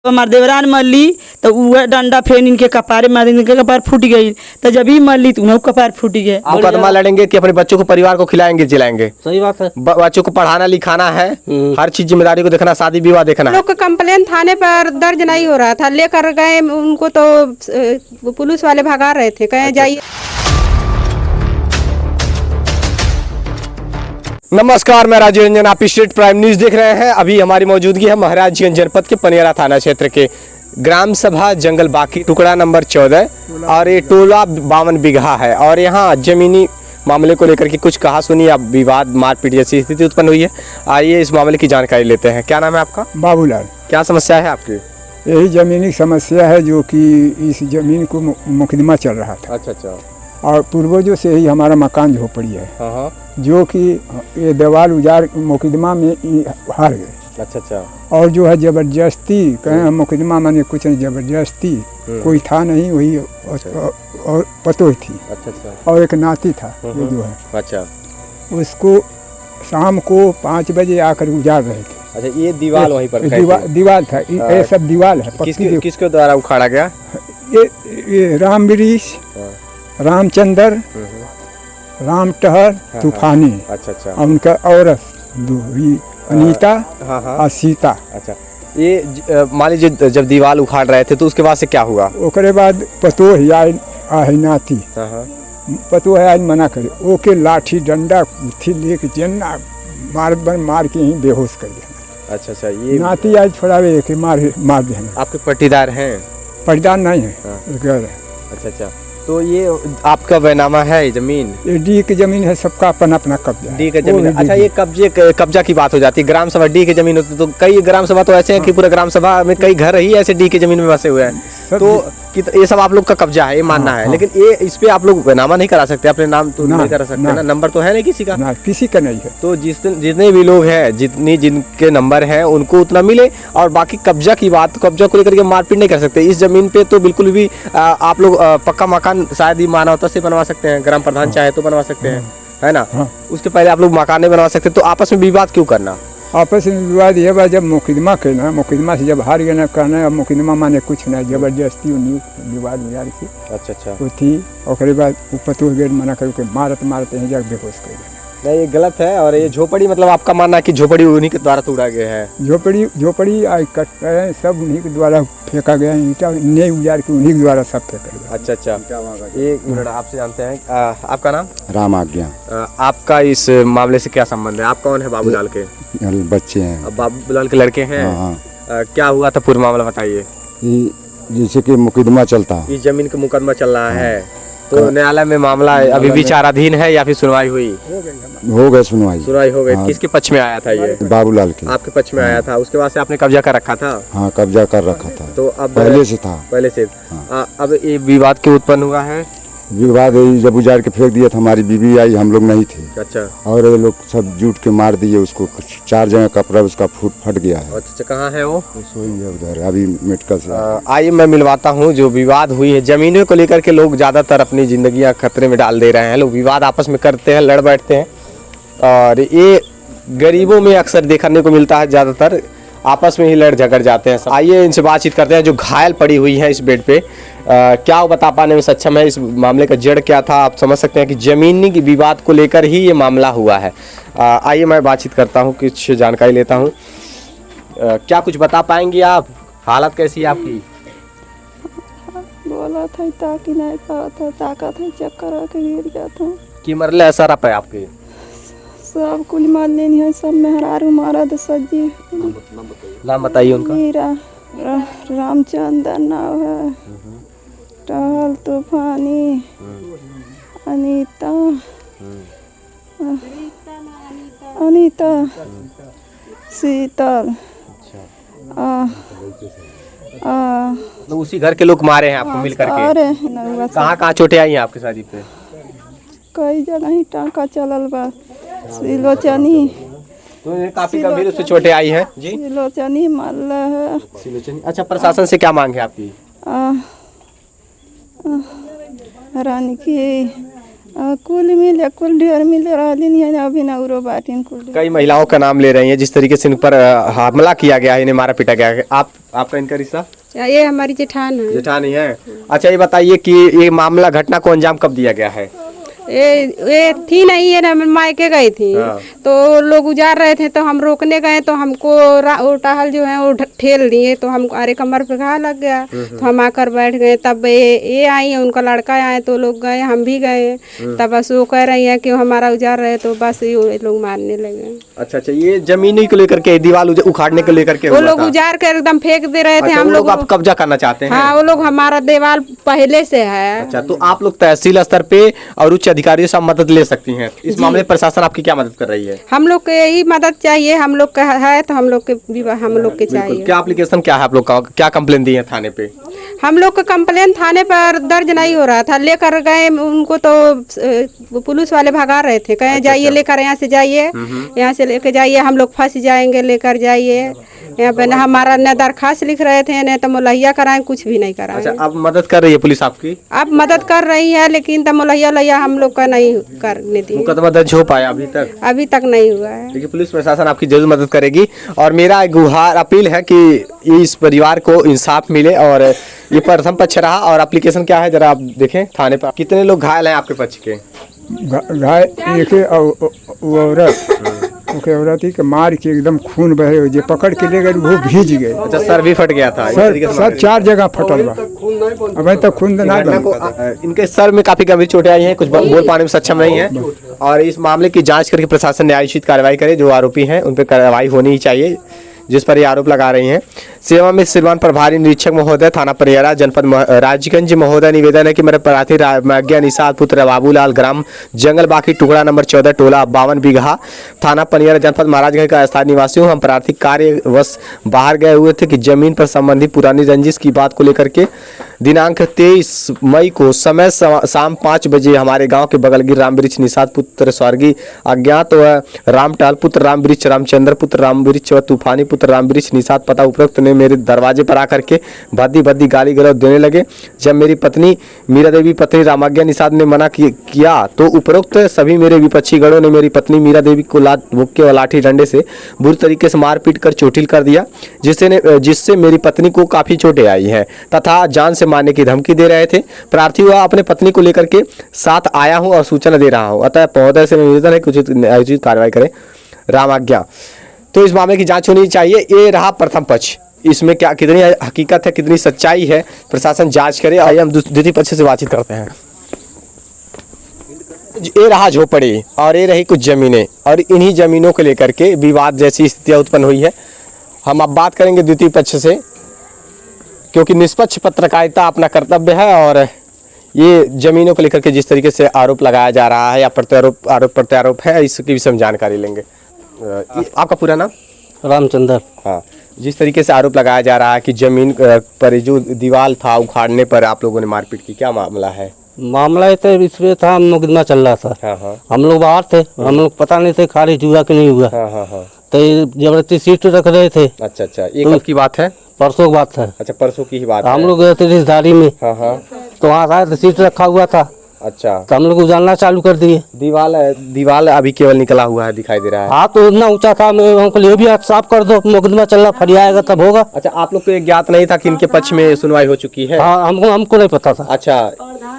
हमार देवरान मल्ली तो वह डंडा फेन इनके कपारे मार, इनके कपार फूट गई। तो जब ही मल्ली तो उन्हें कपार फूट गए। मुकदमा लड़ेंगे कि अपने बच्चों को परिवार को खिलाएंगे जिलाएंगे? सही बात है। बच्चों को पढ़ाना लिखाना है, हर चीज जिम्मेदारी को देखना, शादी विवाह देखना है। लोग का कंप्लेन थाने पर दर्ज नहीं हो रहा था, लेकर गए उनको तो पुलिस वाले भगा रहे थे, कहे जाइए। नमस्कार, मैं राजीव रंजन, आप स्टेट प्राइम न्यूज देख रहे हैं। अभी हमारी मौजूदगी है महाराजगंज जनपद के पनियारा थाना क्षेत्र के ग्राम सभा जंगल बाकी टुकड़ा नंबर 14 और ये टोला 52 बीघा है। और यहाँ जमीनी मामले को लेकर के कुछ कहा सुनी या विवाद मारपीट जैसी स्थिति उत्पन्न हुई है। आइए इस मामले की जानकारी लेते हैं। क्या नाम है आपका? बाबूलाल। क्या समस्या है आपकी? यही जमीनी समस्या है जो कि इस जमीन को मुकदमा चल रहा था। अच्छा। और पूर्वजों से ही हमारा मकान झोपड़ी है। हाँ। जो कि ये दीवार उजाड़ मुकदमा में हार गए। अच्छा। और जो है जबरदस्ती कहें हम मुकदमा माने कुछ नहीं, जबरदस्ती कोई था नहीं, वही और पतोही थी। अच्छा। और एक नाती था ये जो है। अच्छा। उसको शाम को 5 बजे आकर उजाड़ रहे थे। अच्छा, ये दीवार वहीं पर दीवार था, ये सब दीवार है। किसके द्वारा उखाड़ा गया? ये राम वृक्ष, रामचंद्र, राम टहर, तूफानी। अच्छा। और उनका औरत अनीता और सीता। अच्छा, ये मान लीजिए जब दीवार उखाड़ रहे थे तो उसके बाद से क्या हुआ? ओकरे बाद पतोह आई नाती, पतोह आई मना करे, ओके लाठी डंडा थी लेके जना मार के ही बेहोश कर दिया। अच्छा, ये नाती आज छोड़ावे के मार देना। आपके पट्टीदार हैं? पट्टीदार नहीं है। अच्छा, तो ये आपका बैनामा है ये जमीन? ये डी की जमीन है, सबका अपना अपना कब्जा। डी की जमीन। अच्छा, ये कब्जा की बात हो जाती है। ग्राम सभा डी की जमीन होती तो कई ग्राम सभा तो ऐसे हैं कि पूरे ग्राम सभा में कई घर ही ऐसे डी की जमीन में बसे हुए हैं। तो ये सब आप लोग का कब्जा है, ये मानना है। लेकिन ये इस पे आप लोग बैनामा नहीं करा सकते, अपने नाम तो नहीं करा सकते ना? नंबर तो है नहीं किसी का? किसी का नहीं है। तो जितने भी लोग हैं, जिनके नंबर हैं उनको उतना मिले। और बाकी कब्जा की बात, कब्जा को लेकर के मारपीट नहीं कर सकते। इस जमीन पे तो बिल्कुल भी आप लोग पक्का मकान शायद ही मानवता से बनवा सकते हैं, ग्राम प्रधान चाहे तो बनवा सकते हैं, है ना? उसके पहले आप लोग मकान नहीं बनवा सकते, तो आपस में विवाद क्यों करना? आपस में विवाद ये बात जब मुकदमा करना, मुकदमा से जब हार गए ना करना, अब मुकदमा माने कुछ नहीं, जबरदस्ती विवाद उजाड़ की। अच्छा। वो थी और बाद ऊपर तो गेट मना करके मारते हैं जाकर बेहोश कर देना। नहीं, ये गलत है। और ये झोपड़ी मतलब आपका मानना है कि झोपड़ी उन्हीं के द्वारा तोड़ा गया है? झोपड़ी आज कट रहे सब उन्हीं के द्वारा फेंका गया है, ईंटा नहीं उजाड़ के उन्हीं के द्वारा सब फेंका गया। अच्छा। एक मिनट, आपसे जानते हैं आपका नाम? राम आज्ञा। आपका इस मामले से क्या संबंध है? आप कौन है? बाबूलाल के बच्चे हैं। बाबूलाल के लड़के हैं? हाँ। क्या हुआ था, पूरा मामला बताइए। जैसे कि मुकदमा चलता, इस जमीन का मुकदमा चल रहा है, तो न्यायालय में मामला अभी विचाराधीन है या फिर सुनवाई हुई? हो गई सुनवाई हो गई। किसके पक्ष में आया था ये? बाबूलाल के। आपके पक्ष में आया था। उसके बाद से आपने कब्जा कर रखा था? हाँ, कब्जा कर रखा था। तो अब पहले से था? पहले से। अब ये विवाद क्यों उत्पन्न हुआ है? विवाद जब उजाड़ के फेंक दिया था, हमारी बीवी आई, हम लोग नहीं थे। अच्छा। और ये लोग सब जुट के मार दिए उसको, 4 जगह कपड़ा उसका फट गया है। अच्छा, कहाँ है वो? सोई है उधर, अभी मेडिकल से। आइए मैं मिलवाता हूँ। जो विवाद हुई है जमीनों को लेकर के, लोग ज्यादातर अपनी जिंदगियां खतरे में डाल दे रहे हैं। लोग विवाद आपस में करते हैं, लड़ बैठते हैं। और ये गरीबों में अक्सर देखने को मिलता है, ज्यादातर आपस में ही लड़ झगड़ जाते हैं। आइए इनसे बातचीत करते हैं। जो घायल पड़ी हुई है इस बेड पे, क्या वो बता पाने में सक्षम है? इस मामले का जड़ क्या था? आप समझ सकते हैं कि जमीनी की विवाद को लेकर ही ये मामला हुआ है। आइए मैं बातचीत करता हूँ, कुछ जानकारी लेता हूँ। क्या कुछ बता पाएंगी आप? हालत कैसी है आपकी? बोला था ताकि नहीं पाता, ताकत है चक्कर आके गिर जाता कि मरले असर आप है आपके? सब कुल मार लेनी है, सब मेहरारू मारा तो सज्जी। नाम बताइए उनका। मेरा रामचंद्र नाव है, टहल, तूफानी, अनीता, शीतल। तो उसी घर के लोग मारे हैं आपको मिल करके? कहाँ चोटें आई हैं आपके शादी पे? कई जगह ही टाँका चलल बा। सिलोचनी, तो काफी गंभीर उससे चोटें आई हैं जी? सिलोचनी मारला है। सिलोचनी। अच्छा, प्रशासन से क्या मांग है आपकी? रानी की कुल मिले कुल ढेर मिले रहलिन है अभी ना उरो बाटिन कुल ढेर। कई महिलाओं का नाम ले रही हैं जिस तरीके से इन पर हमला किया गया है, इन्हें मारा पीटा गया है। आपका इनका रिश्ता? ये हमारी जेठान है। जेठानी है। अच्छा ये बताइए कि ये मामला घटना को अंजाम कब दिया गया है? ये थी नहीं है ना, मायके गई थी तो लोग उजार रहे थे तो हम रोकने गए तो हमको वो टहल जो है वो ठेल दिए तो हम अरे कमर पे घा लग गया तो हम आकर बैठ गए। तब ये आई है, उनका लड़का आए तो लोग गए, हम भी गए। तब बस वो कह रही है कि हमारा उजार रहे तो बस ये लोग मारने लगे। अच्छा अच्छा, ये जमीनी को लेकर के, दीवार उखाड़ने को लेकर के वो लोग उजार कर एकदम फेंक दे रहे थे। हम लोग आप कब्जा करना चाहते हैं? हाँ, वो लोग हमारा दीवार पहले से है। अच्छा, तो आप लोग तहसील स्तर पे और उच्च अधिकारियों से मदद ले सकती हैं। इस मामले में प्रशासन आपकी क्या मदद कर रही है? हम लोग को यही मदद चाहिए, हम लोग का है तो हम लोग के चाहिए। क्या एप्लीकेशन क्या है आप लोग का, क्या कंप्लेन दी है थाने पे? हम लोग का कंप्लेन थाने पर दर्ज नहीं हो रहा था, लेकर गए उनको तो पुलिस वाले भगा रहे थे, कहे जाइए लेकर, यहाँ से जाइए, यहाँ से लेकर जाइए, हम लोग फंस जाएंगे, लेकर जाइए। यहाँ पे न हमारा न दरखास्त लिख रहे थे न तो मुलैया कराएं, कुछ भी नहीं कराएं। अच्छा, अब मदद कर रही है पुलिस आपकी? अब मदद कर रही है लेकिन तो मुलैया हम लोग का नहीं करने दी। मुकदमा दर्ज हो पाया अभी तक? अभी तक नहीं हुआ है। देखिए, पुलिस प्रशासन आपकी जरूर मदद करेगी और मेरा गुहार अपील है कि इस परिवार को इंसाफ मिले। और ये प्रथम पक्ष रहा। और एप्लीकेशन क्या है जरा आप देखें थाने पर। कितने लोग घायल हैं आपके पक्ष के? घायल एक औरत ही के मार के एकदम खून बहे, जो पकड़ के ले गए वो भीज गए। अच्छा, सर भी फट गया था? सर 4 जगह फटल बा, अभी तक खून नहीं बहा। इनके सर में काफी गंभीर चोटें आई हैं, कुछ बोल पाने में सक्षम नहीं है। और इस मामले की जांच करके प्रशासन न्यायोचित कार्रवाई करे। जो आरोपी हैं उन पर कार्रवाई होनी ही चाहिए जिस पर ये आरोप लगा रही हैं। सेवा में सिरवान प्रभारी निरीक्षक महोदय थाना परियारा जनपद राजगंज महोदय निवेदन है कि मेरे प्रार्थी रामज्ञा निषाद पुत्र बाबूलाल ग्राम जंगल बाकी टुकड़ा नंबर 14 टोला 52 बीघा थाना परियारा जनपद महाराजगंज का स्थायी निवासी हूँ। हम प्रार्थी कार्यवश बाहर गए हुए थे कि जमीन पर संबंधी पुरानी रंजिश की बात को लेकर के दिनांक 23 मई को समय शाम 5 बजे हमारे गांव के बगल गिर रामवृक्ष निषाद पुत्र स्वर्गीय अज्ञात व रामटाल पुत्र रामवृक्ष रामचंद्र पुत्र रामवृक्ष व तूफानी पुत्र रामवृक्ष निषाद पता उपरोक्त ने मेरे दरवाजे पर आकर के भद्दी भद्दी गाली गलौज देने लगे। जब मेरी पत्नी मीरा देवी पत्नी रामाज्ञा निषाद ने मना किया तो उपरोक्त सभी मेरे विपक्षी गणों ने मेरी पत्नी मीरा देवी को मुक्के व लाठी डंडे से बुरी तरीके से मारपीट कर चोटिल कर दिया, जिससे मेरी पत्नी को काफी चोटें आई हैं तथा जान से मारने की धमकी दे रहे थे। प्रार्थी हुआ अपने पत्नी को लेकर के साथ आया हूँ और सूचना दे रहा हूँ, अतः महोदय से निवेदन है कि उचित कार्रवाई करें। रामाज्ञा। तो इस मामले की जांच होनी चाहिए। ये रहा प्रथम पक्ष, इसमें क्या कितनी हकीकत है, कितनी सच्चाई है, प्रशासन जांच करे। आइए हम द्वितीय पक्ष से बातचीत करते हैं। ये रहा झोपड़ी और ये रही कुछ जमीनें और इन्हीं जमीनों को लेकर के विवाद जैसी स्थितियां उत्पन्न हुई है। हम अब बात करेंगे द्वितीय पक्ष से, क्योंकि निष्पक्ष पत्रकारिता अपना कर्तव्य है। और ये जमीनों को लेकर के जिस तरीके से आरोप लगाया जा रहा है या प्रत्यारोप है, इसकी भी हम जानकारी लेंगे। आपका पूरा नाम? रामचंद्र। हाँ, जिस तरीके से आरोप लगाया जा रहा है कि जमीन पर जो दीवार था उखाड़ने पर आप लोगों ने मारपीट की, क्या मामला है? मामला तो इसमें था, मुकदमा चल रहा था। हाँ हाँ। हम लोग बाहर थे, हम लोग पता नहीं थे खारिज हुआ कि नहीं हुआ। हाँ हाँ हाँ। तो जबरदस्ती सीट रख रहे थे। अच्छा अच्छा, ये कब की बात है? परसों की बात है। अच्छा, परसों की ही बात है। हम लोग गए थे रिश्तेदारी में। हाँ हाँ। तो वहाँ आए तो सीट रखा हुआ था। अच्छा, तो हम लोग उजालना चालू कर दिए। दीवार अभी केवल निकला हुआ है, दिखाई दे रहा है। हाँ, तो इतना ऊंचा था, हमको ये भी साफ कर दो, मुकदमा चल रहा, फरियाएगा तब होगा। अच्छा, आप लोग को ये ज्ञात नहीं था कि इनके पक्ष में सुनवाई हो चुकी है? हाँ, हमको नहीं पता था। अच्छा,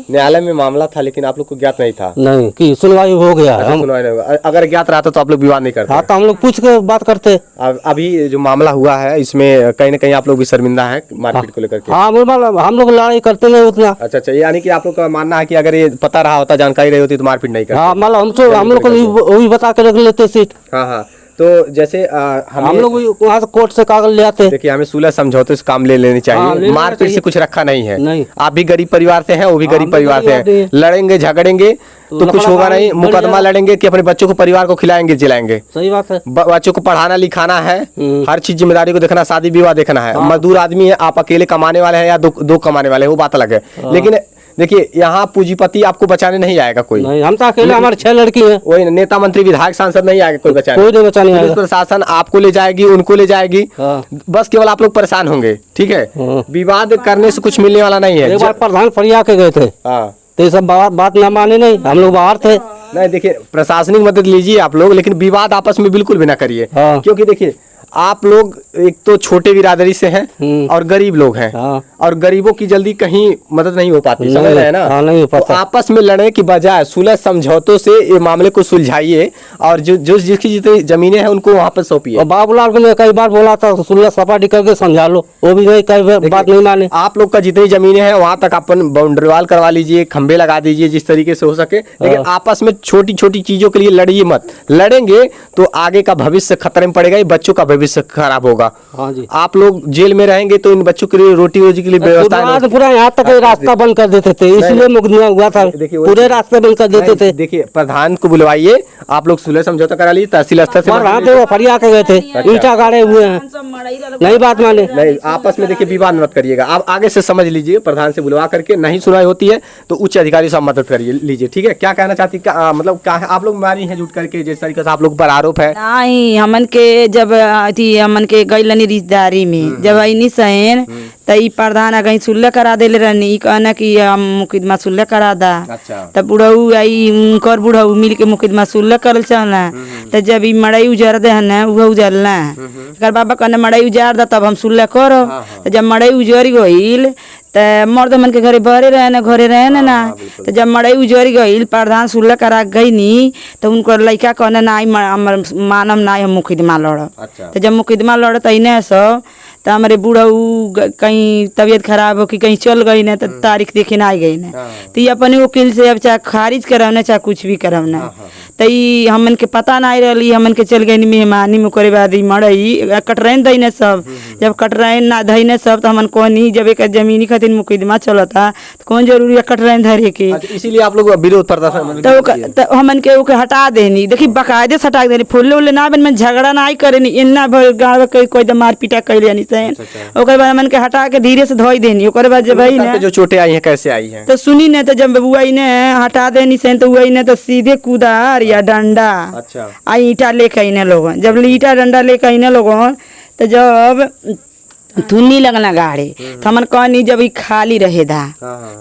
न्यायालय में मामला था लेकिन आप लोग को ज्ञात नहीं था? नहीं कि सुनवाई हो गया है। सुनवाई नहीं हुआ। अगर ज्ञात रहा तो आप लोग विवाद नहीं करते? हाँ, तो हम लोग पूछ के बात करते। अभी जो मामला हुआ है इसमें कहीं ना कहीं आप लोग भी शर्मिंदा है मारपीट को लेकर के? हाँ, हम लोग लड़ाई करते नहीं उतना। अच्छा अच्छा, यानी कि आप लोग का मानना है कि अगर ये पता रहा होता, जानकारी रही होती तो मारपीट नहीं करते? हाँ, मतलब हम लोग को वही बता के रख लेते सीट। हाँ हाँ। तो जैसे हम लोग वहाँ से कोर्ट से कागज ले आते। देखिए, हमें सुलह समझौते से काम ले लेनी चाहिए। मारपीट से कुछ रखा नहीं है। नहीं। आप भी गरीब परिवार से हैं, वो भी गरीब परिवार से हैं। लड़ेंगे झगड़ेंगे तो कुछ होगा नहीं। मुकदमा लड़ेंगे कि अपने बच्चों को, परिवार को खिलाएंगे जिलाएंगे। सही बात है। बच्चों को पढ़ाना लिखाना है, हर चीज जिम्मेदारी को देखना, शादी विवाह देखना है। मजदूर आदमी है, आप अकेले कमाने वाले हैं या दो कमाने वाले हैं, वो बात अलग है। लेकिन देखिए, यहाँ पूंजीपति आपको बचाने नहीं आएगा कोई। नहीं, हम तो अकेले, हमारे 6 लड़की हैं। वही नेता मंत्री विधायक सांसद नहीं आएगा कोई बचाने। कोई नहीं बचाने आएगा। प्रशासन आपको ले जाएगी, उनको ले जाएगी। बस केवल आप लोग परेशान होंगे। ठीक है, विवाद करने से कुछ मिलने वाला नहीं है। एक बार प्रधान फरिया के गए थे। हाँ, तो ये सब बात ना माने नहीं, हम लोग बाहर थे। नहीं देखिए, प्रशासनिक मदद लीजिए आप लोग, लेकिन विवाद आपस में बिल्कुल भी ना करिए। हाँ। क्योंकि देखिए आप लोग एक तो छोटे बिरादरी से हैं और गरीब लोग हैं। हाँ। और गरीबों की जल्दी कहीं मदद नहीं हो पाती, समझ रहे हैं ना। हाँ, नहीं हो तो पाता। आपस में लड़ने की बजाय सुलह समझौतों से ये मामले को सुलझाइए और जो जिसकी जितनी जमीनें हैं उनको वहाँ पर सौंपिए। और बाबूलाल को मैं कई बार बोला था सुलह सपाटी करके समझा लो, वो भी नहीं, कई बात नहीं माने। आप लोग का जितनी जमीनें हैं वहां तक अपन बाउंड्री वाल करवा लीजिए, खंबे लगा दीजिए जिस तरीके से हो सके, लेकिन आपस में छोटी छोटी चीजों के लिए लड़िए मत। लड़ेंगे तो आगे का भविष्य खतरे में पड़ेगा, ये बच्चों का भविष्य खराब होगा। हाँ जी। आप लोग जेल में रहेंगे तो इन बच्चों के लिए रोटी रोजी के लिए व्यवस्था तो पूरा यहाँ तक रास्ता बंद कर देते थे, इसलिए मुकदमा हुआ था। पूरे रास्ते बंद कर देते थे। देखिए प्रधान को बुलवाइए, आप लोग सुलह समझौता करा लीजिए, तहसील स्तर से वहाँ थे वो फरिया के गए थे, ईंटा गाड़े हुए हैं, नहीं बात माने। नहीं आपस में देखिए विवाद मत करिएगा। आप आगे से समझ लीजिए, प्रधान से बुलवा करके नहीं सुनाई होती है तो उच्च अधिकारी से मदद करिए लीजिए, ठीक है। क्या कहना चाहती, मतलब क्या है, आप लोग मारी हैं जुट करके जिस तरीके से आप लोग पर आरोप है। नहीं हमन के जब अथी हमन के गईलनी रिश्तेदारी में जब आईनी सहन त ई प्रधान गई सुलह करा देले रहनी, ई कहना कि हम मुकदमा सुलह करा दा। अच्छा। तब बुढ़ऊ आई उनकर बुढ़ऊ मिल के मुकदमा सुलह करल चलना। त जब ई मड़ई उजार दे न उह उजरना, एकर बाबा कहने मड़ई उजार दा तब हम सुलह करो। त जब मड़ई उजर गईल त मर्द मन के घरे बहरे रहे ना। तो जब मड़ई उजर गईल प्रधान सुलह करा गई नी तो उनको लड़का कहने नाई मानम नाई हम मुकदमा लड़ब। तो जब मुकदमा लड़त इन्हें सब तो हमारे बूढ़ऊ कहीं तबीयत खराब हो कि कहीं चल गई ना तो तारीख देखे ना आ गई ना, तो ये अपने वकील से अब चाहे खारिज करावना चाहे कुछ भी करावना। तो ये हमन के पता ना रही, हमन के चल गई मेहमानी में करे बाद मड़ई कटरैन दईने सब। जब कटरैन ना धईने सब तो हमन कहनी जब एक जमीनी खातिर मुकदमा चलता तो कौन जरूरी है कटरैन धरे के। इसीलिए आप लोग विरोध प्रदर्शन तो हमन के ओके हटा देनी, देखी बकायदे से हटा देनी, फुल्ले उल्ले ना बन में झगड़ा ना ही करे इन्ना गाँव कोई मार पीटा कैले ओकर बाद हमन के हटा के धीरे से धोई देनी। ओकर बाद जब आई ना जो चोटें आई हैं कैसे आई हैं तो सुनी ने, तो जब बुआ ने हटा देनी से तो बुआ ने तो सीधे कुदार या डंडा अच्छा आ ईटा लेके आईने लोगन। जब ईटा डंडा लेके आईने लोगन तो जब थुन्नी लगना गाड़े तो हमन कहनी जब ई खाली रहे दा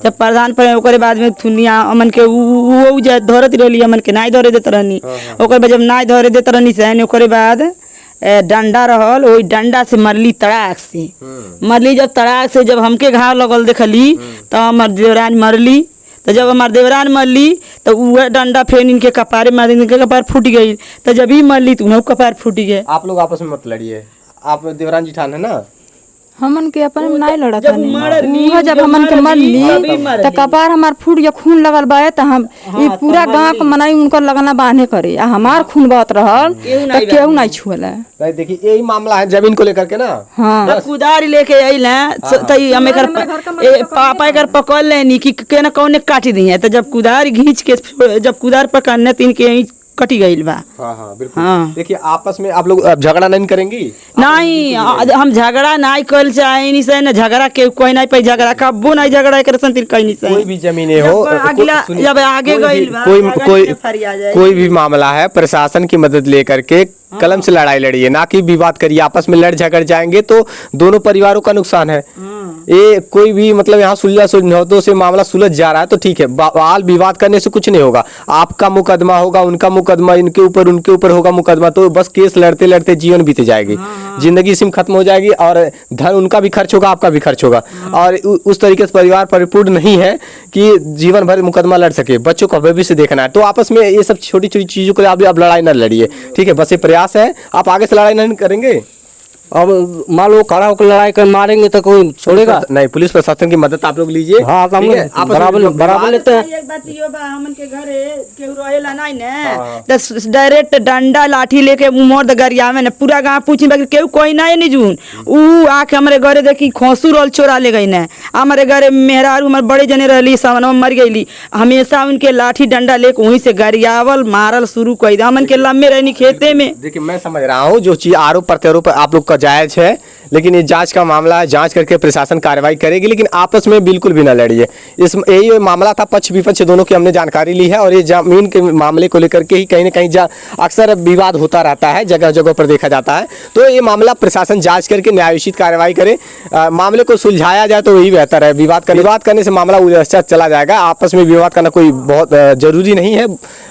जब प्रधान पर ओकर बाद में थुनिया हमन के वो धरत रहली, हमन के नाई धरे देत रहनी। ओकर बाद जब नाई धरे देत रहनी से ओकर बाद डंडा रहल, वही डंडा से मरली तड़ाक से मरली। जब तड़ाक से जब हमके घाव लगल देखली तो हमार देवरान मरली। तो जब हमार देवरान मरली तो वह डंडा फेन इनके कपारे मार, इनके कपार फूट गई। तो जब ही मरली तो उन्हें कपार फूट गए। आप लोग आपस में मत लड़िए, आप देवरान जी ठान है ना। हमन के अपन में नहीं लड़त नहीं, जब हमन के मरली तो कपार हमार फूट गया, खून लगल बा। तो हम ई पूरा गांव के मनाई उनकर लगना बांधे करे, हमार खून बहत रहल तो केहू नहीं छुएला। देखिए यही मामला है जमीन को लेकर के ना। हाँ कुदारी लेके अइले तो हम एकर पापा एकर पकड़ लेनी कि केना कौने काट दी है। तो जब कुदारी घींच के जब कुदार पकड़ने तीन के कटी गई बा। हाँ बिल्कुल। देखिए आपस में आप लोग झगड़ा नहीं करेंगी। नहीं हम झगड़ा नहीं कर चाहे नहीं से ना, झगड़ा के कोई नहीं पे झगड़ा कबो नहीं झगड़ा कर संतिर कहीं नहीं से। कोई भी जमीने हो जब आगे गई कोई भी मामला है प्रशासन की मदद लेकर के कलम से लड़ाई लड़िए, ना कि विवाद करिए। आपस में लड़ झगड़ जाएंगे तो दोनों परिवारों का नुकसान है। ये कोई भी मतलब यहाँ सुलझा समझौतों से मामला सुलझ जा रहा है तो ठीक है, बाल विवाद करने से कुछ नहीं होगा। आपका मुकदमा होगा, उनका मुकदमा, इनके ऊपर होगा मुकदमा, तो बस केस लड़ते लड़ते जीवन बीते जाएगी, जिंदगी इसी में खत्म हो जाएगी और धन उनका भी खर्च होगा, आपका भी खर्च होगा। और उस तरीके से परिवार परिपूर्ण नहीं है कि जीवन भर मुकदमा लड़ सके। बच्चों का भविष्य देखना है, तो आपस में ये सब छोटी छोटी चीजों को आप लड़ाई न लड़िए, ठीक है। बस ये प्रयास है, आप आगे से लड़ाई नहीं करेंगे। अब मान लो खड़ा होकर लड़ाई कर मारेंगे तो कोई छोड़ेगा नहीं। पुलिस प्रशासन की मदद आप लोग लीजिए। हाँ बराबर लेते हैं। एक बात यो बा हमन के घरे केहू रहेला नहीं ने तो डायरेक्ट डंडा लाठी लेके मोर द गरिया में पूरा गांव पूछी बाकी केहू कोई नहीं जून ऊ आके हमारे घरे देखी खोसू रोल चोरा ले गई ने। हमारे घरे मेहरारू हमारे बड़े जने रहली सावन में मर गईली, हमेशा उनके लाठी डंडा लेके वहीं से गरियावल मारल शुरू कर दिया। हमन के लम्बे रहनी खेते में। देखिए मैं समझ रहा हूँ जो चीज आरोप प्रत्यारोप आप लोग का नाजायज है, लेकिन ये जांच का मामला है, जांच करके प्रशासन कार्रवाई करेगी, लेकिन आपस में बिल्कुल भी ना लड़िए। इस यही मामला था, पक्ष विपक्ष दोनों की हमने जानकारी ली है, और ये जमीन के मामले को लेकर के ही कहीं ना कहीं अक्सर विवाद होता रहता है, जगह जगह पर देखा जाता है। तो ये मामला प्रशासन जांच करके न्यायोचित कार्रवाई करे, मामले को सुलझाया जाए तो वही बेहतर है। विवाद करने से मामला उलझ चला जाएगा। आपस में विवाद करना कोई बहुत जरूरी नहीं है,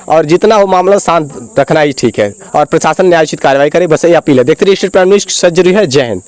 और जितना हो मामला शांत रखना ही ठीक है, और प्रशासन न्यायोचित कार्रवाई करे, बस यही अपील है। देखते रहिए स्टेट प्राइम न्यूज़, सज्जरी है। जय हिंद।